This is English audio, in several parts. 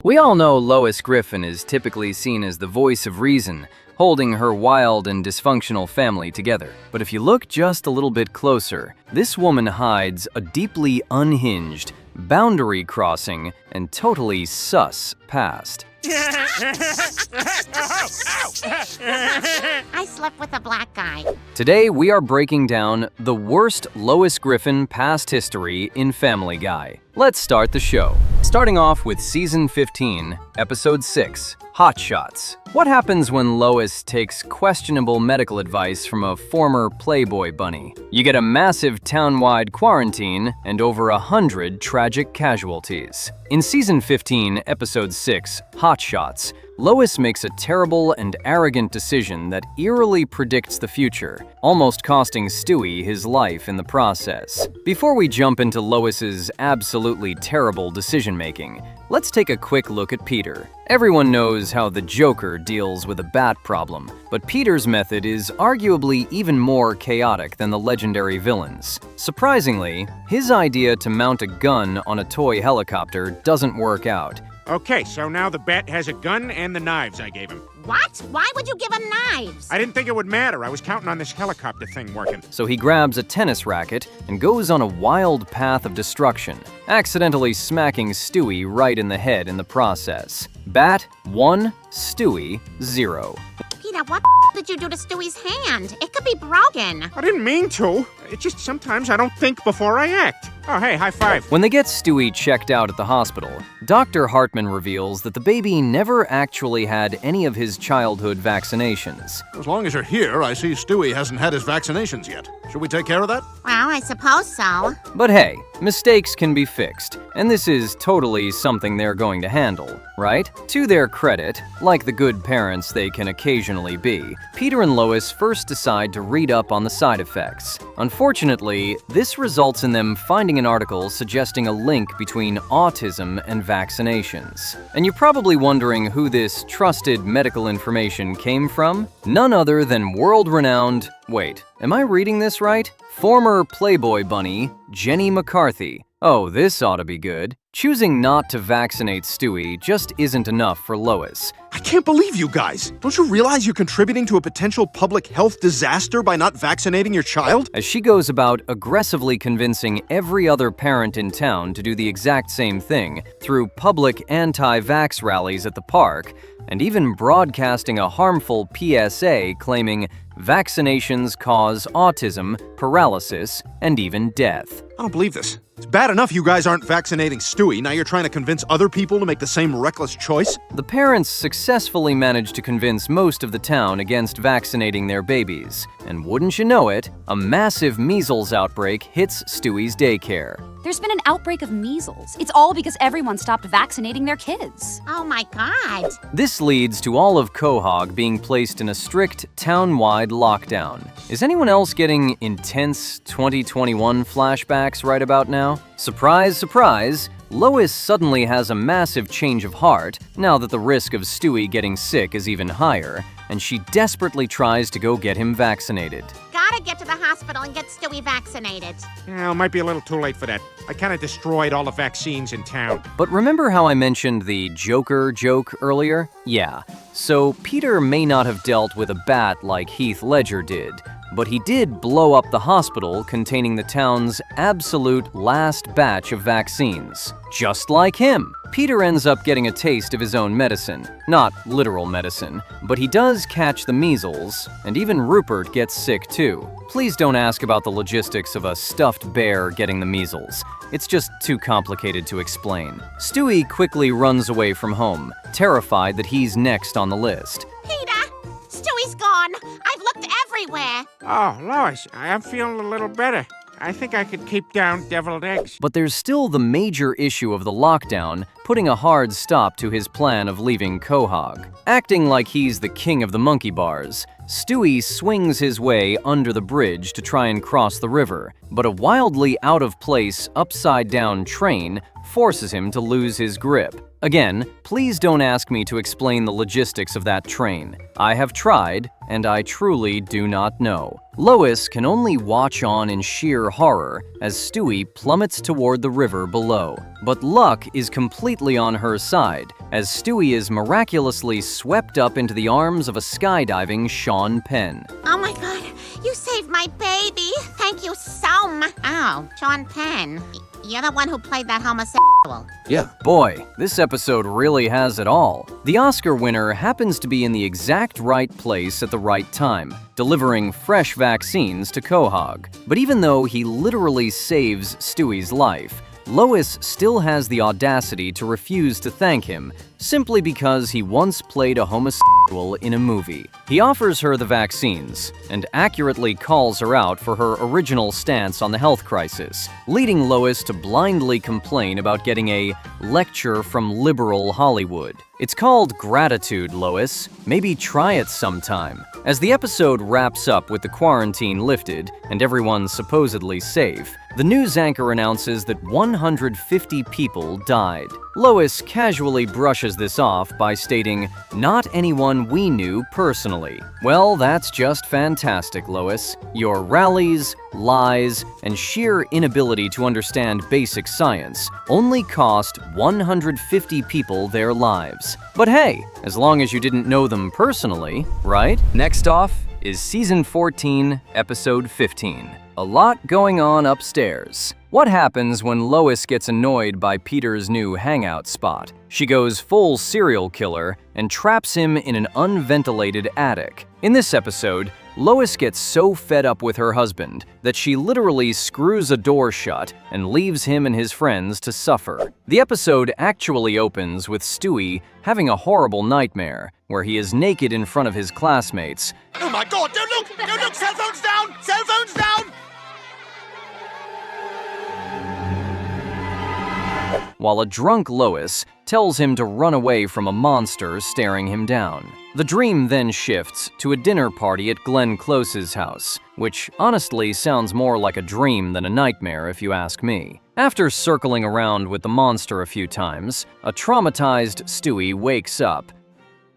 We all know Lois Griffin is typically seen as the voice of reason, holding her wild and dysfunctional family together. But if you look just a little bit closer, this woman hides a deeply unhinged, boundary-crossing, and totally sus past. I slept with a black guy. Today, we are breaking down the worst Lois Griffin past history in Family Guy. Let's start the show. Starting off with Season 15, Episode 6, Hot Shots. What happens when Lois takes questionable medical advice from a former Playboy bunny? You get a massive town-wide quarantine and over 100 tragic casualties. In Season 15, Episode 6, Hot Shots, Lois makes a terrible and arrogant decision that eerily predicts the future, almost costing Stewie his life in the process. Before we jump into Lois's absolutely terrible decision-making, let's take a quick look at Peter. Everyone knows how the Joker deals with a bat problem, but Peter's method is arguably even more chaotic than the legendary villain's. Surprisingly, his idea to mount a gun on a toy helicopter doesn't work out. Okay, so now the bat has a gun and the knives I gave him. What? Why would you give him knives? I didn't think it would matter. I was counting on this helicopter thing working. So he grabs a tennis racket and goes on a wild path of destruction, accidentally smacking Stewie right in the head in the process. Bat 1, Stewie 0. Peter, what did you do to Stewie's hand? It could be broken. I didn't mean to. It just sometimes I don't think before I act. Oh, hey, high five. When they get Stewie checked out at the hospital, Dr. Hartman reveals that the baby never actually had any of his childhood vaccinations. As long as you're here, I see Stewie hasn't had his vaccinations yet. Should we take care of that? Well, I suppose so. But hey, mistakes can be fixed, and this is totally something they're going to handle, right? To their credit, like the good parents they can occasionally be, Peter and Lois first decide to read up on the side effects. Unfortunately, this results in them finding an article suggesting a link between autism and vaccinations. And you're probably wondering who this trusted medical information came from? None other than world-renowned, wait, am I reading this right? Former Playboy bunny, Jenny McCarthy. Oh, this ought to be good. Choosing not to vaccinate Stewie just isn't enough for Lois. I can't believe you guys! Don't you realize you're contributing to a potential public health disaster by not vaccinating your child? As she goes about aggressively convincing every other parent in town to do the exact same thing through public anti-vax rallies at the park, and even broadcasting a harmful PSA claiming vaccinations cause autism, paralysis, and even death. I don't believe this. It's bad enough you guys aren't vaccinating Stewie, now you're trying to convince other people to make the same reckless choice? The parents successfully managed to convince most of the town against vaccinating their babies. And wouldn't you know it, a massive measles outbreak hits Stewie's daycare. There's been an outbreak of measles. It's all because everyone stopped vaccinating their kids. Oh my God. This leads to all of Quahog being placed in a strict town-wide lockdown. Is anyone else getting intense 2021 flashbacks right about now? Surprise, surprise, Lois suddenly has a massive change of heart now that the risk of Stewie getting sick is even higher, and she desperately tries to go get him vaccinated. Gotta get to the hospital and get Stewie vaccinated. Well, might be a little too late for that. I kind of destroyed all the vaccines in town. But remember how I mentioned the Joker joke earlier? Yeah. So Peter may not have dealt with a bat like Heath Ledger did, but he did blow up the hospital containing the town's absolute last batch of vaccines. Just like him. Peter ends up getting a taste of his own medicine. Not literal medicine, but he does catch the measles, and even Rupert gets sick too. Please don't ask about the logistics of a stuffed bear getting the measles. It's just too complicated to explain. Stewie quickly runs away from home, terrified that he's next on the list. Peter, Stewie's gone. I've looked everywhere. Oh, Lois, I'm feeling a little better. I think I could keep down deviled eggs. But there's still the major issue of the lockdown, putting a hard stop to his plan of leaving Quahog. Acting like he's the king of the monkey bars, Stewie swings his way under the bridge to try and cross the river, but a wildly out-of-place, upside-down train forces him to lose his grip. Again, please don't ask me to explain the logistics of that train. I have tried, and I truly do not know. Lois can only watch on in sheer horror as Stewie plummets toward the river below. But luck is completely on her side, as Stewie is miraculously swept up into the arms of a skydiving Sean Penn. Oh my god, you saved my baby. Thank you so much. Oh, Sean Penn. You're the one who played that homosexual. Yeah. Boy, this episode really has it all. The Oscar winner happens to be in the exact right place at the right time, delivering fresh vaccines to Quahog. But even though he literally saves Stewie's life, Lois still has the audacity to refuse to thank him, simply because he once played a homosexual in a movie. He offers her the vaccines, and accurately calls her out for her original stance on the health crisis, leading Lois to blindly complain about getting a lecture from liberal Hollywood. It's called gratitude, Lois. Maybe try it sometime. As the episode wraps up with the quarantine lifted and everyone supposedly safe, the news anchor announces that 150 people died. Lois casually brushes this off by stating, "Not anyone we knew personally." Well, that's just fantastic, Lois. Your rallies, lies, and sheer inability to understand basic science only cost 150 people their lives. But hey, as long as you didn't know them personally, right? Next off is Season 14, Episode 15. A lot going on upstairs. What happens when Lois gets annoyed by Peter's new hangout spot? She goes full serial killer and traps him in an unventilated attic. In this episode, Lois gets so fed up with her husband that she literally screws a door shut and leaves him and his friends to suffer. The episode actually opens with Stewie having a horrible nightmare where he is naked in front of his classmates. Oh my god, don't look! Don't look! Cell phones down! Cell phones down! While a drunk Lois tells him to run away from a monster staring him down. The dream then shifts to a dinner party at Glenn Close's house, which honestly sounds more like a dream than a nightmare if you ask me. After circling around with the monster a few times, a traumatized Stewie wakes up.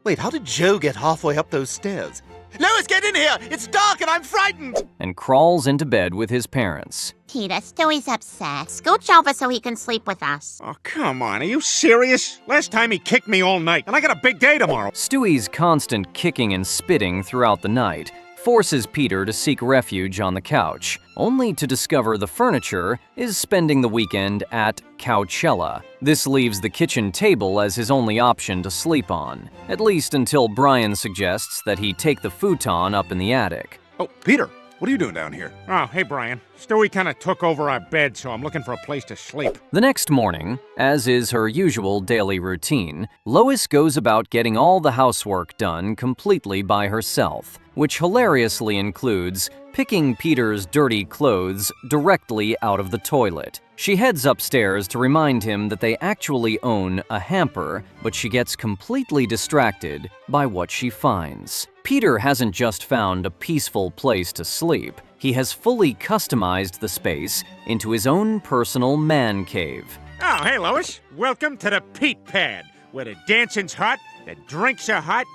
Wait, how did Joe get halfway up those stairs? Lois, get in here! It's dark and I'm frightened! And crawls into bed with his parents. Peter, Stewie's upset. Scooch over so he can sleep with us. Oh, come on, are you serious? Last time he kicked me all night, and I got a big day tomorrow. Stewie's constant kicking and spitting throughout the night forces Peter to seek refuge on the couch, only to discover the furniture is spending the weekend at Couchella. This leaves the kitchen table as his only option to sleep on, at least until Brian suggests that he take the futon up in the attic. Oh, Peter, what are you doing down here? Oh, hey, Brian. Stewie kind of took over our bed, so I'm looking for a place to sleep. The next morning, as is her usual daily routine, Lois goes about getting all the housework done completely by herself, which hilariously includes picking Peter's dirty clothes directly out of the toilet. She heads upstairs to remind him that they actually own a hamper, but she gets completely distracted by what she finds. Peter hasn't just found a peaceful place to sleep, he has fully customized the space into his own personal man cave. Oh, hey, Lois. Welcome to the Pete Pad, where the dancing's hot, the drinks are hot,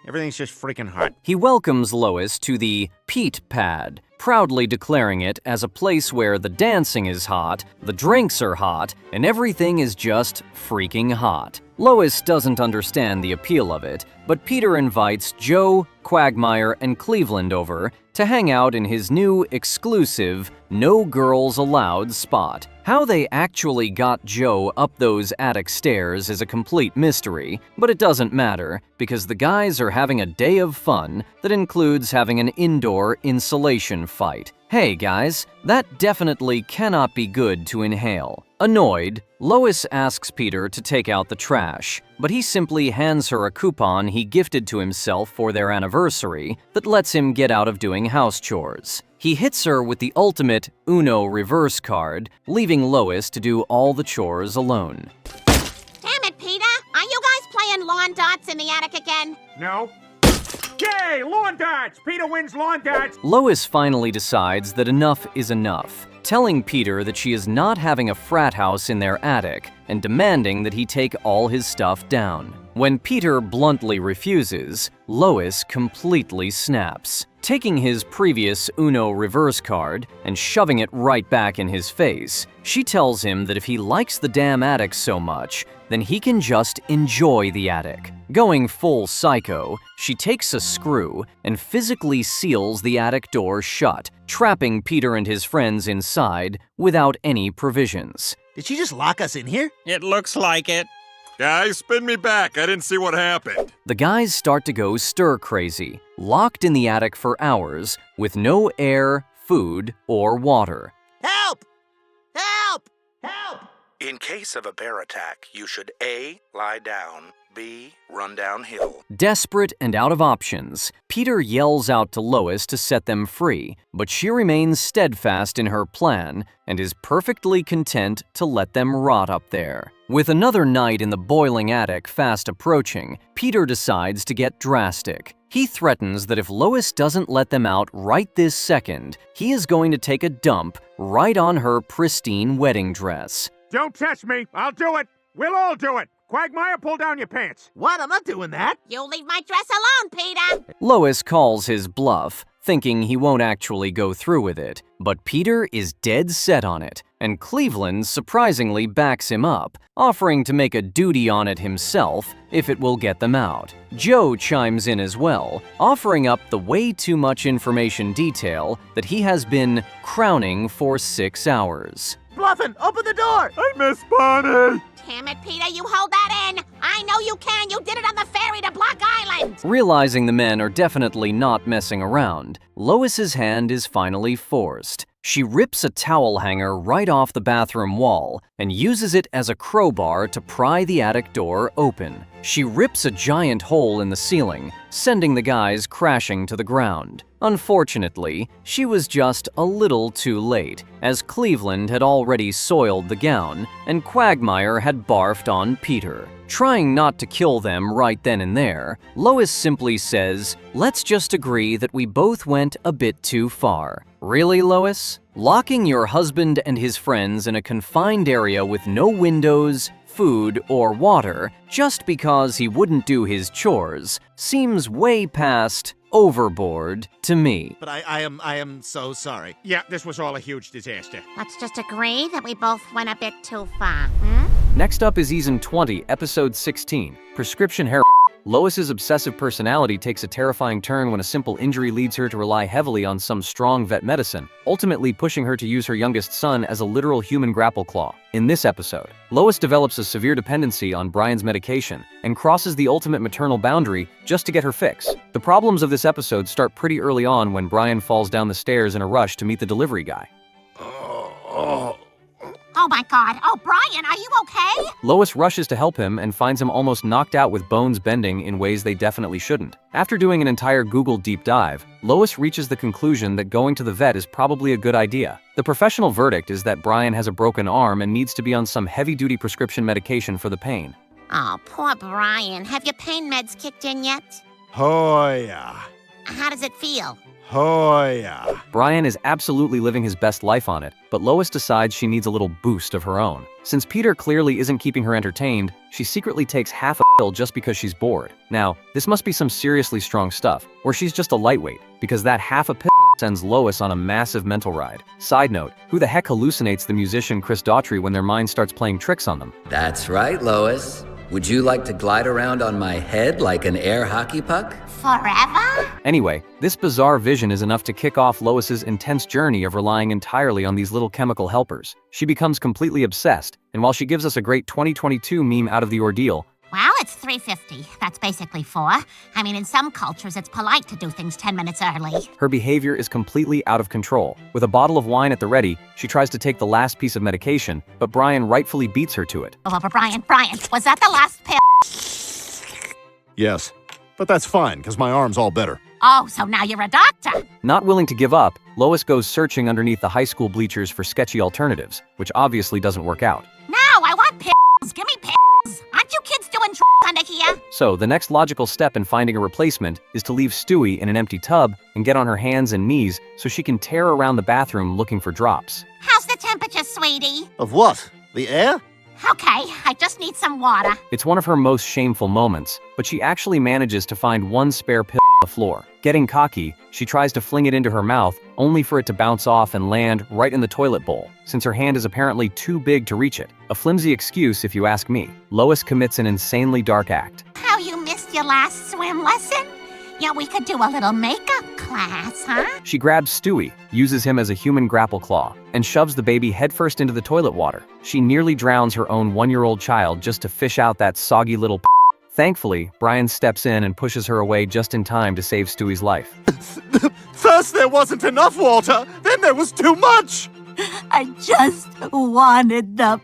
everything's just freaking hot. He welcomes Lois to the Pete Pad, proudly declaring it as a place where the dancing is hot, the drinks are hot, and everything is just freaking hot. Lois doesn't understand the appeal of it, but Peter invites Joe, Quagmire, and Cleveland over to hang out in his new exclusive No Girls Allowed spot. How they actually got Joe up those attic stairs is a complete mystery, but it doesn't matter because the guys are having a day of fun that includes having an indoor insulation fight. Hey guys, that definitely cannot be good to inhale. Annoyed, Lois asks Peter to take out the trash, but he simply hands her a coupon he gifted to himself for their anniversary that lets him get out of doing house chores. He hits her with the ultimate Uno reverse card, leaving Lois to do all the chores alone. Damn it, Peter! Are you guys playing lawn darts in the attic again? No? Yay, lawn darts! Peter wins lawn darts! Lois finally decides that enough is enough, telling Peter that she is not having a frat house in their attic and demanding that he take all his stuff down. When Peter bluntly refuses, Lois completely snaps. Taking his previous Uno reverse card and shoving it right back in his face, she tells him that if he likes the damn attic so much, then he can just enjoy the attic. Going full psycho, she takes a screw and physically seals the attic door shut, trapping Peter and his friends inside without any provisions. Did she just lock us in here? It looks like it. Guys, spin me back. I didn't see what happened. The guys start to go stir-crazy, locked in the attic for hours with no air, food, or water. Help! Help! Help! In case of a bear attack, you should A. lie down, B. run downhill. Desperate and out of options, Peter yells out to Lois to set them free, but she remains steadfast in her plan and is perfectly content to let them rot up there. With another night in the boiling attic fast approaching, Peter decides to get drastic. He threatens that if Lois doesn't let them out right this second, he is going to take a dump right on her pristine wedding dress. Don't test me. I'll do it. We'll all do it. Quagmire, pull down your pants. What? I'm not doing that. You leave my dress alone, Peter. Lois calls his bluff, thinking he won't actually go through with it, but Peter is dead set on it, and Cleveland surprisingly backs him up, offering to make a duty on it himself if it will get them out. Joe chimes in as well, offering up the way too much information detail that he has been crowning for 6 hours. Bluffin', open the door! I miss Bonnie. Damn it, Peter, you hold that in. I know you can. You did it on the ferry to Block Island. Realizing the men are definitely not messing around, Lois's hand is finally forced. She rips a towel hanger right off the bathroom wall and uses it as a crowbar to pry the attic door open. She rips a giant hole in the ceiling, sending the guys crashing to the ground. Unfortunately, she was just a little too late, as Cleveland had already soiled the gown and Quagmire had barfed on Peter. Trying not to kill them right then and there, Lois simply says, "Let's just agree that we both went a bit too far." Really, Lois? Locking your husband and his friends in a confined area with no windows, food, or water just because he wouldn't do his chores seems way past overboard to me. But I am so sorry. Yeah, this was all a huge disaster. Let's just agree that we both went a bit too far, Next up is Season 20, Episode 16, Prescription Heroin. Lois's obsessive personality takes a terrifying turn when a simple injury leads her to rely heavily on some strong vet medicine, ultimately pushing her to use her youngest son as a literal human grapple claw. In this episode, Lois develops a severe dependency on Brian's medication and crosses the ultimate maternal boundary just to get her fix. The problems of this episode start pretty early on when Brian falls down the stairs in a rush to meet the delivery guy. Oh my God. Oh, Brian, are you okay? Lois rushes to help him and finds him almost knocked out with bones bending in ways they definitely shouldn't. After doing an entire Google deep dive, Lois reaches the conclusion that going to the vet is probably a good idea. The professional verdict is that Brian has a broken arm and needs to be on some heavy-duty prescription medication for the pain. Oh, poor Brian. Have your pain meds kicked in yet? Oh, yeah. How does it feel? Oh, yeah. Brian is absolutely living his best life on it, but Lois decides she needs a little boost of her own. Since Peter clearly isn't keeping her entertained, she secretly takes half a pill just because she's bored. Now, this must be some seriously strong stuff, or she's just a lightweight, because that half a pill sends Lois on a massive mental ride. Side note, who the heck hallucinates the musician Chris Daughtry when their mind starts playing tricks on them? That's right, Lois. Would you like to glide around on my head like an air hockey puck? Forever? Anyway, this bizarre vision is enough to kick off Lois's intense journey of relying entirely on these little chemical helpers. She becomes completely obsessed, and while she gives us a great 2022 meme out of the ordeal, Well, it's 3:50. That's basically 4. I mean, in some cultures, it's polite to do things 10 minutes early. her behavior is completely out of control. With a bottle of wine at the ready, she tries to take the last piece of medication, but Brian rightfully beats her to it. Oh, but Brian, was that the last pill? Yes. But that's fine, because my arm's all better. Oh, so now you're a doctor. Not willing to give up, Lois goes searching underneath the high school bleachers for sketchy alternatives, which obviously doesn't work out. No, I want pills. Give me pills. Aren't you kids doing under here? So, the next logical step in finding a replacement is to leave Stewie in an empty tub and get on her hands and knees so she can tear around the bathroom looking for drops. How's the temperature, sweetie? Of what? The air? Okay, I just need some water. It's one of her most shameful moments, but she actually manages to find one spare pill on the floor. Getting cocky, she tries to fling it into her mouth, only for it to bounce off and land right in the toilet bowl, since her hand is apparently too big to reach it. A flimsy excuse if you ask me. Lois commits an insanely dark act. How you missed your last swim lesson? Yeah, we could do a little makeup class, huh? She grabs Stewie, uses him as a human grapple claw, and shoves the baby headfirst into the toilet water. She nearly drowns her own 1-year-old child just to fish out that soggy little p***. Thankfully, Brian steps in and pushes her away just in time to save Stewie's life. First there wasn't enough water, then there was too much! I just wanted the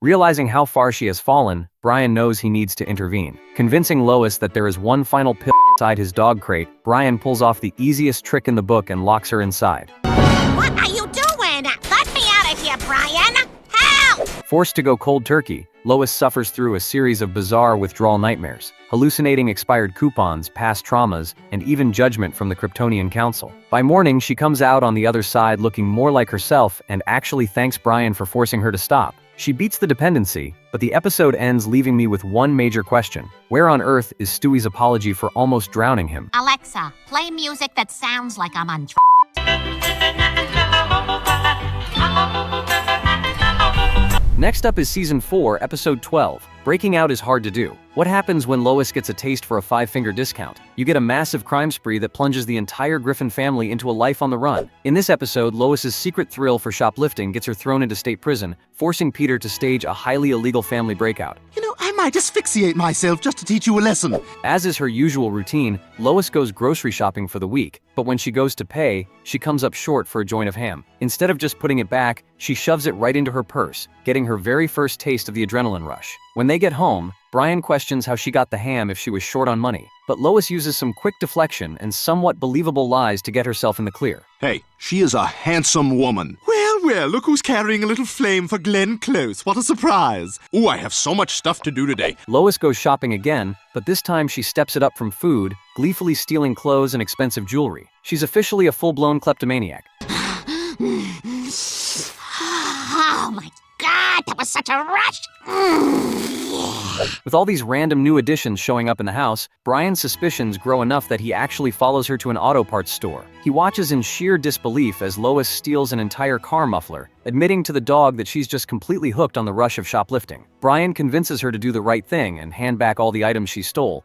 Realizing how far she has fallen, Brian knows he needs to intervene. Convincing Lois that there is one final pill inside his dog crate, Brian pulls off the easiest trick in the book and locks her inside. What are you doing? Let me out of here, Brian! Help! Forced to go cold turkey, Lois suffers through a series of bizarre withdrawal nightmares, hallucinating expired coupons, past traumas, and even judgment from the Kryptonian Council. By morning, she comes out on the other side looking more like herself and actually thanks Brian for forcing her to stop. She beats the dependency, but the episode ends leaving me with one major question. Where on earth is Stewie's apology for almost drowning him? Alexa, play music that sounds like I'm on Next up is Season 4, Episode 12. Breaking out is hard to do. What happens when Lois gets a taste for a 5-finger discount? You get a massive crime spree that plunges the entire Griffin family into a life on the run. In this episode, Lois's secret thrill for shoplifting gets her thrown into state prison, forcing Peter to stage a highly illegal family breakout. You know, I might asphyxiate myself just to teach you a lesson. As is her usual routine, Lois goes grocery shopping for the week, but when she goes to pay, she comes up short for a joint of ham. Instead of just putting it back, she shoves it right into her purse, getting her very first taste of the adrenaline rush. When they get home, Brian questions how she got the ham if she was short on money, but Lois uses some quick deflection and somewhat believable lies to get herself in the clear. Hey, she is a handsome woman. Well, look who's carrying a little flame for Glenn Close. What a surprise. Ooh, I have so much stuff to do today. Lois goes shopping again, but this time she steps it up from food, gleefully stealing clothes and expensive jewelry. She's officially a full-blown kleptomaniac. Oh my God, that was such a rush! With all these random new additions showing up in the house, Brian's suspicions grow enough that he actually follows her to an auto parts store. He watches in sheer disbelief as Lois steals an entire car muffler, admitting to the dog that she's just completely hooked on the rush of shoplifting. Brian convinces her to do the right thing and hand back all the items she stole.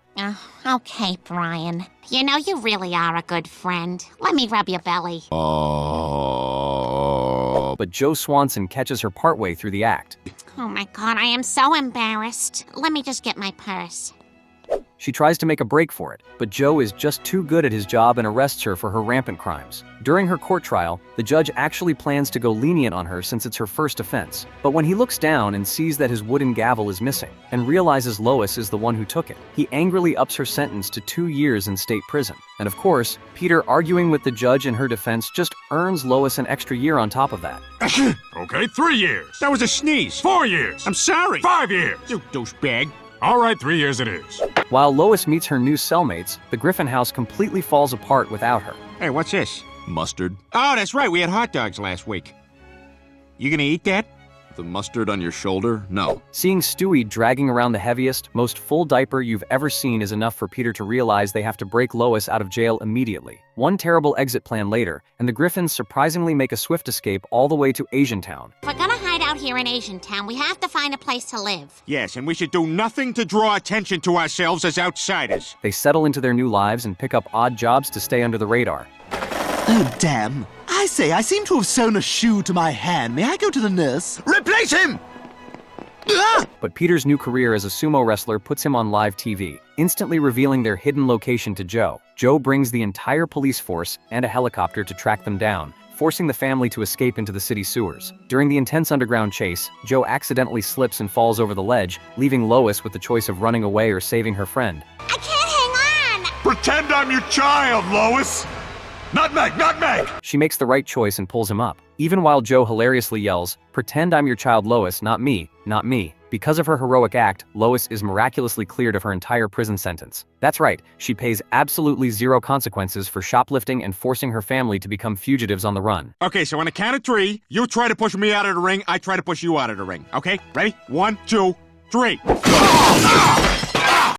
Okay, Brian. You know you really are a good friend. Let me rub your belly. But Joe Swanson catches her partway through the act. Oh my God, I am so embarrassed. Let me just get my purse. She tries to make a break for it, but Joe is just too good at his job and arrests her for her rampant crimes. During her court trial, the judge actually plans to go lenient on her since it's her first offense. But when he looks down and sees that his wooden gavel is missing, and realizes Lois is the one who took it, he angrily ups her sentence to 2 years in state prison. And of course, Peter arguing with the judge in her defense just earns Lois an extra year on top of that. Okay, 3 years. That was a sneeze. 4 years. I'm sorry. 5 years. You douchebag. All right, 3 years it is. While Lois meets her new cellmates, the Griffin house completely falls apart without her. Hey, what's this? Mustard. Oh, that's right. We had hot dogs last week. You gonna eat that? The mustard on your shoulder? No. Seeing Stewie dragging around the heaviest, most full diaper you've ever seen is enough for Peter to realize they have to break Lois out of jail immediately. One terrible exit plan later, and the Griffins surprisingly make a swift escape all the way to Asiantown. If we're gonna hide out here in Asiantown, we have to find a place to live. Yes, and we should do nothing to draw attention to ourselves as outsiders. They settle into their new lives and pick up odd jobs to stay under the radar. Oh, damn. I say, I seem to have sewn a shoe to my hand. May I go to the nurse? Replace him! But Peter's new career as a sumo wrestler puts him on live TV, instantly revealing their hidden location to Joe. Joe brings the entire police force and a helicopter to track them down, forcing the family to escape into the city sewers. During the intense underground chase, Joe accidentally slips and falls over the ledge, leaving Lois with the choice of running away or saving her friend. I can't hang on! Pretend I'm your child, Lois! Nutmeg, nutmeg! She makes the right choice and pulls him up, even while Joe hilariously yells, "Pretend I'm your child, Lois, not me," Because of her heroic act, Lois is miraculously cleared of her entire prison sentence. That's right, she pays absolutely zero consequences for shoplifting and forcing her family to become fugitives on the run. Okay, so on a count of 3, you try to push me out of the ring, I try to push you out of the ring. Okay, ready? 1, 2, 3.